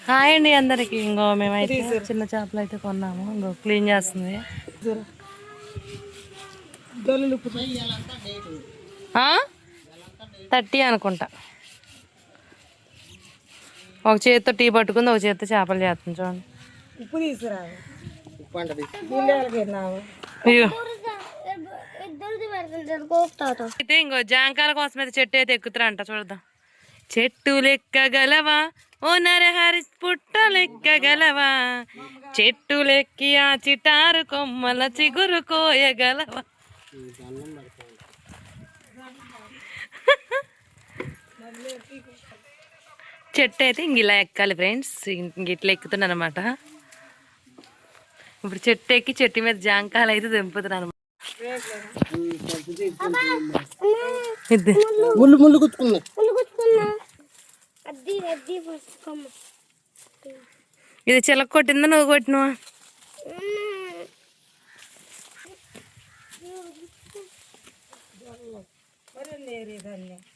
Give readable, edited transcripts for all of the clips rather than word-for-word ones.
Hi అండి అందరికి. ఇంకో మేమైతే చిన్న చేపలు అయితే కొన్నాము. ఇంకో క్లీన్ చేస్తుంది. 30 అనుకుంటా. ఒక చేతితో టీ పట్టుకుంది, ఒక చేతితో చేపలు చేస్తుంది. చూడండి. ఉప్పు తీసుకురా. అయితే ఇంకో జాంకాల కోసం అయితే చెట్టు అయితే ఎక్కుతారంట. చూద్దాం. చెట్టు లెక్కగలవా ఓ నరహరి, పుట్ట లెక్కగలవా, చెట్టు లెక్కి ఆ చిటారు కొమ్మల చిగురు కోయగలవా. చెట్టు అయితే ఇంక ఇలా ఎక్కాలి ఫ్రెండ్స్. ఇంక ఇట్లా ఎక్కుతున్నాను అనమాట. ఇప్పుడు చెట్టు ఎక్కి చెట్టు మీద జాంకాయలు అయితే దింపుతున్నాను అనమాట. ఇది చిలక కొట్టిందా నువ్వు కొట్టినవా?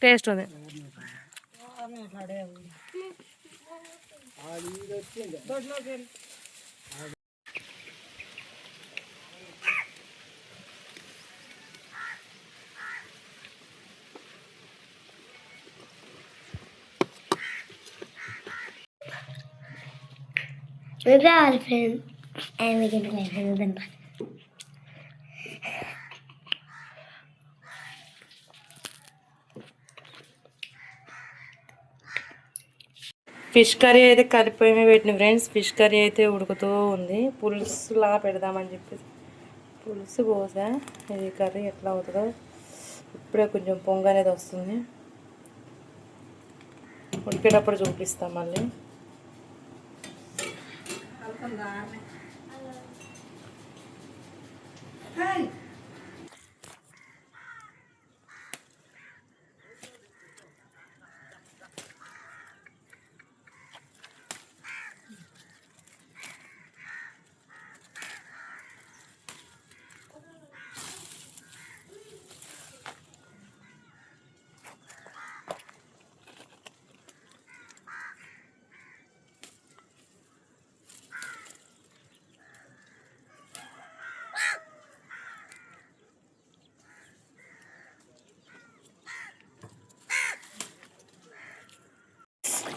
టేస్ట్ ఉంది. friend and we can play with them. Fish curry అయితే కలిపోయి పెట్టిన ఫ్రెండ్స్. ఫిష్ కర్రీ అయితే ఉడుకుతూ ఉంది. పులుసులా పెడదామని చెప్పేసి పులుసు పోసా. ఇది కర్రీ ఎట్లా అవుతుందో ఇప్పుడే కొంచెం పొంగ అనేది వస్తుంది. ఉడికేటప్పుడు చూపిస్తాం మళ్ళీ.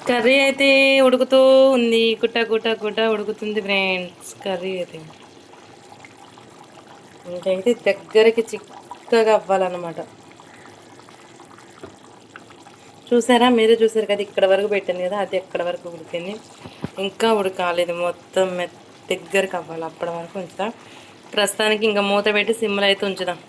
కర్రీ అయితే ఉడుకుతూ ఉంది. గుట్ట గుట్ట గుట్ట ఉడుకుతుంది ఫ్రెండ్స్ కర్రీ అయితే. ఇంకైతే దగ్గరికి చిక్కగా అవ్వాలన్నమాట. చూసారా, మీరే చూసారు కదా. ఇక్కడ వరకు పెట్టాను కదా, అది ఎక్కడ వరకు ఉడికింది. ఇంకా ఉడకాలేదు, మొత్తం దగ్గరికి అవ్వాలి. అప్పటి వరకు ఉంచుతా. ప్రస్తుతానికి ఇంకా మూత పెట్టి సిమ్లో అయితే ఉంచుదాం.